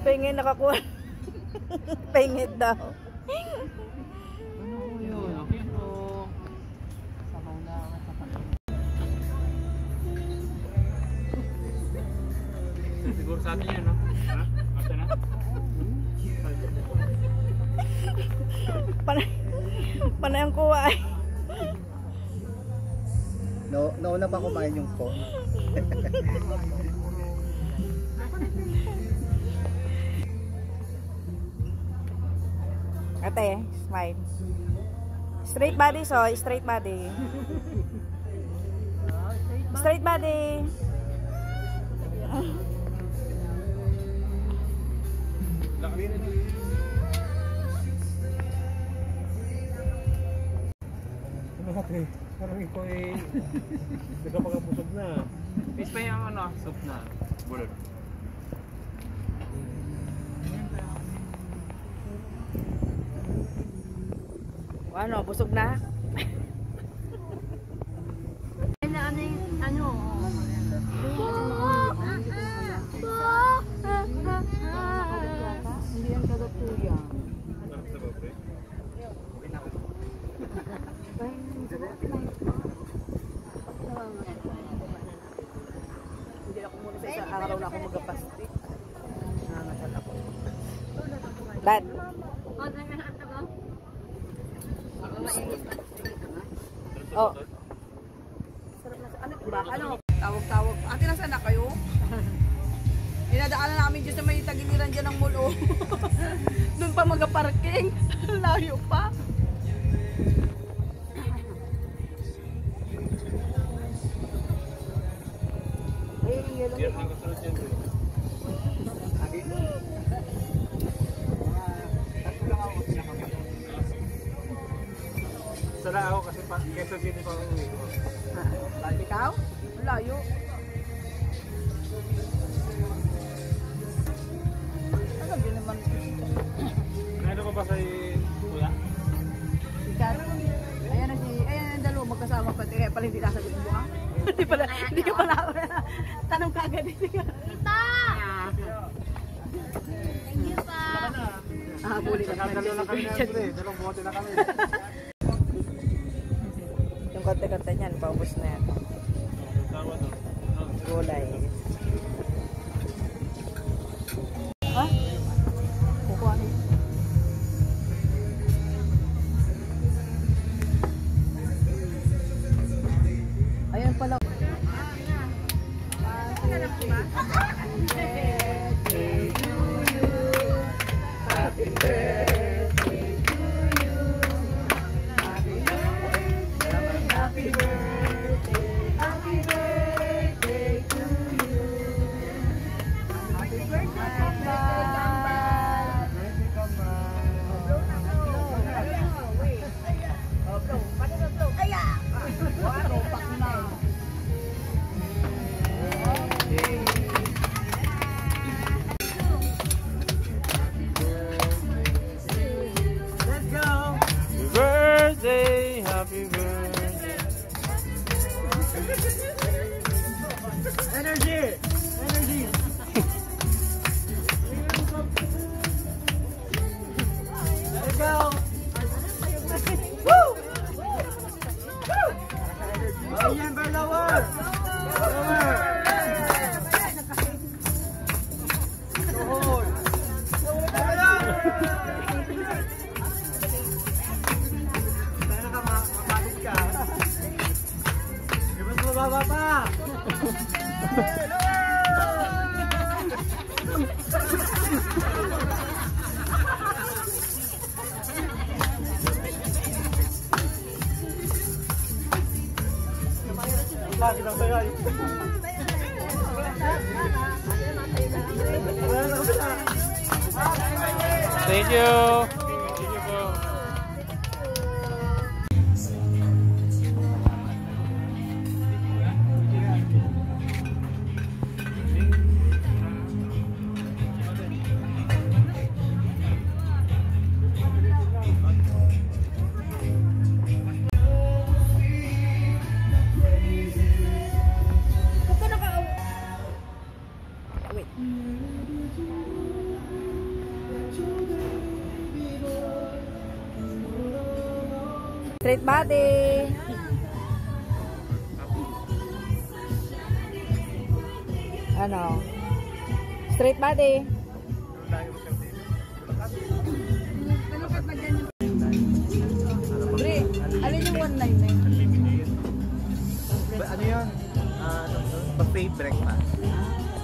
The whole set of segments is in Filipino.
Pingin nakakuha. Pingit daw. Ano po yun? Okay po. Sabaw na. Siguro sa atin yan, no? Ha? Asa na? Panay ang kuha ay. Nauna pa kumain yung po. Ate, smile. Straight body, so straight body. Straight body. Parang ikaw ay nagkapagabusog na. Fish pa yung ano, soup na. Bulot. Ano, busog na? Hindi yan kagatuya. Hindi ako muna sa isang araw na ako magapastik. Nangasal ako. Dad. Oh. Sarap na. Ano ba? Ano? Tawag-tawag. Ate, nasaan na kayo? Dinadaanan namin dyan sa may tagiliran dyan ng mulo. Doon pa mag-parking. Layo pa. Sana ako kasi Quezon City pa ako uwi ko. Ikaw? Layo. Ano yun naman? Ano ka ba sa kuya? Ikat. Ayan na si, ayan ang dalawa magkasama pa. Kaya pala hindi nasagot mo ha? Hindi ka pala. Tanong ka agad. Tita! Thank you pa. Huli na kami. Dalawa na kami na dalawang bote na kami. Yung kante-kante niyan, paubos na yan. Gulay. Ha? Kukuha niyo. Ayan pala. Happy birthday to you. Happy birthday. Happy birthday to you. Happy birthday, Kambal. Birthday Kambal. Aya! Waro, pakinaw. Let's go! Happy birthday! Happy birthday! Energy! Energy! Let's go! Woo! Woo! Ayan, lower! Lower! Tuhod! Sana ka makalit ka. Di ba bumaba pa? Bakit ang tayo? Thank you. Thank you po. Wait. Straight body. Ano? Straight body. Bre, alin yung 199? Ano yun? Buffet breakfast.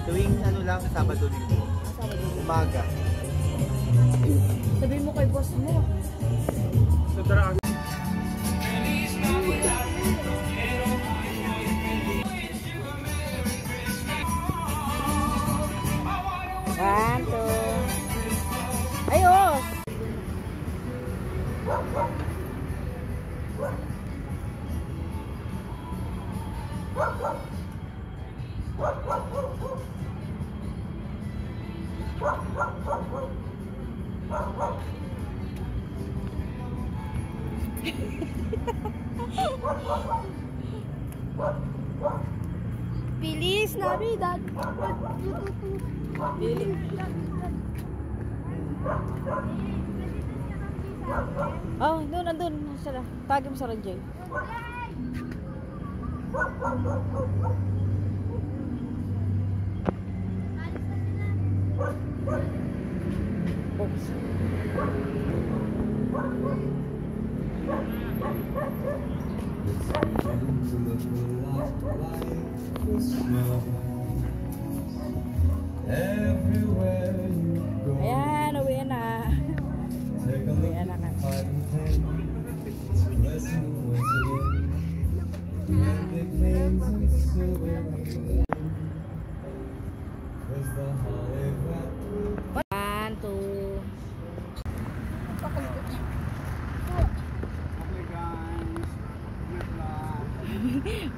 Tuwing ano lang, Sabado Linggo. Umaga. Sabihin mo kay boss mo. Sobrang One, two. Ayos! Feliz Navidad. Oh, doon, nandun. Tagim sa Ranjay. Oops. Ayan, uwi na. Uwi na ka. One, two.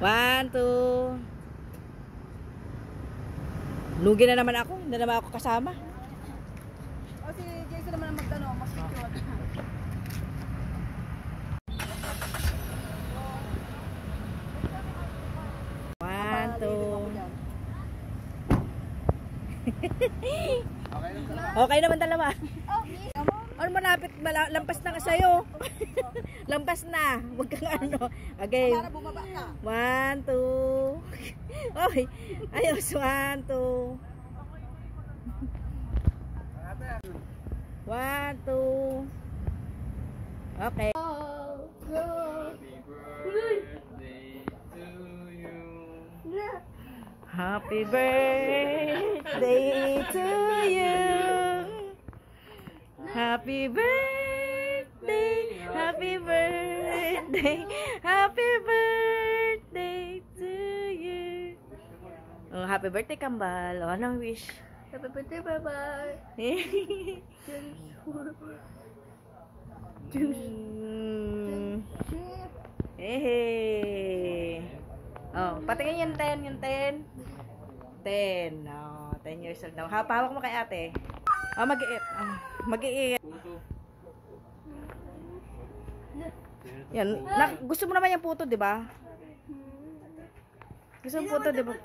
One, two. Lugi na naman ako. Hindi naman ako kasama. O si Jason naman ang magtanong. Mas picture. One, two. Okay naman dalawa. Ano malapit, lampas na ka sa'yo. Lampas na. Huwag kang ano. Okay. Para bumaba ka. One, two. Oy. Ayos. One, two. One, two. Okay. Happy birthday to you. Happy birthday, happy birthday, happy birthday to you. Oh, happy birthday, Kambal. Oh, anong wish? Happy birthday, bye-bye. Hey. Oh, patingin yung 10, yung 10. 10. Oh, 10 years old daw. Hawak mo kay ate. Oh, mag-iit. Mag-iit. Yan. Gusto mo naman yung puto, di ba? Gusto mo puto, di ba?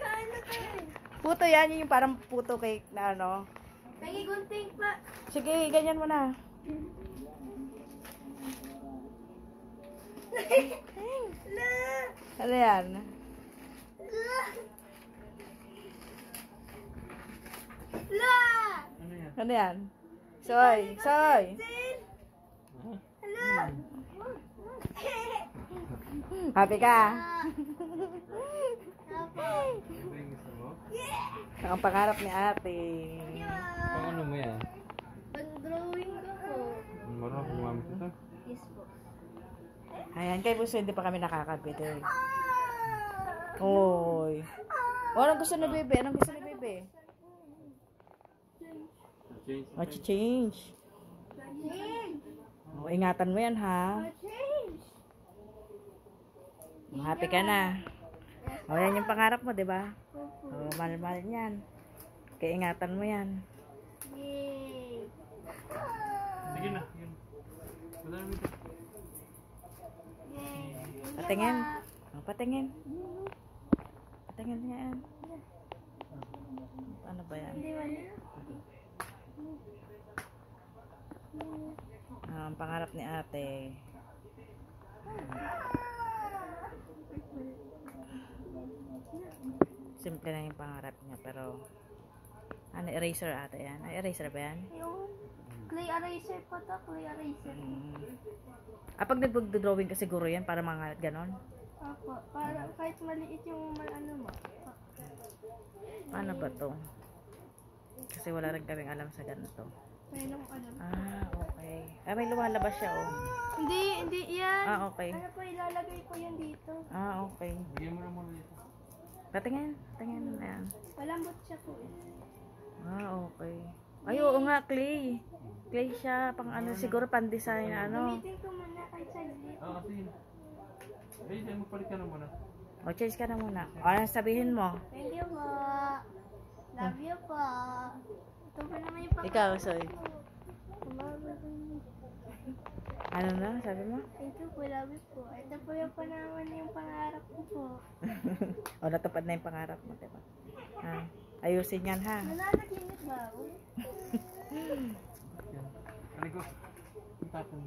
Puto yan. Yung parang puto cake na ano. Lagi gunting pa. Sige, ganyan mo na. Ano yan? Ano yan? Soy! Soy! Happy ka? Ang pangarap ni ate. Paano mo yan? Pag-drawing ko po. Marunong kumamit ito? Yes po. Ayan, kay Buso hindi pa kami nakakabit eh. Oy. O, anong gusto ni bebe? Anong gusto ni bebe? Change. O, ingatan mo yan ha. Happy ka na. O, yan yung pangarap mo, di ba? O, mahal-mahal yan. Kaya ingatan mo yan. Yay! Sige na. Yun. Wala naman ito. Yay! Patingin. O, patingin. Patingin niya yan. Ano ba yan? Ang pangarap ni ate. Simple lang yung pangarap niya, pero ano, eraser ata yan? Ay, eraser ba yan? Yung clay eraser po to, clay eraser. Pag nag-drawing ka siguro yan, para mga ganon. Opo, para kahit maliit yung ano mo. Paano ba to? Kasi wala rin kaming alam sa ganito. Mayroong ano. Okay. May lumalabas siya, oh. Hindi yan. Okay. Ano po, ilalagay ko yan dito. Okay. Bigyan mo na muna dito. Patingin. Tingin na yan. Malambot siya po eh. Okay. Ay, oo nga, clay. Clay siya, pang ano, siguro pan-design, ano. Gamitin ko muna kay saglit. Sige. Ay, magpalit ka na muna. O, change ka na muna. Ano sabihin mo? Thank you po. Love you po. Ito pa naman yung pangarap. Ikaw, Soy. Ano na, sabi mo? Thank you po, love you po. Ito po yung panaman yung pangarap ko po. O, natupad na yung pangarap mo, diba? Ayusin yan, ha? Nananaginip ba ako? Yan. Kali ko. Ang tapon.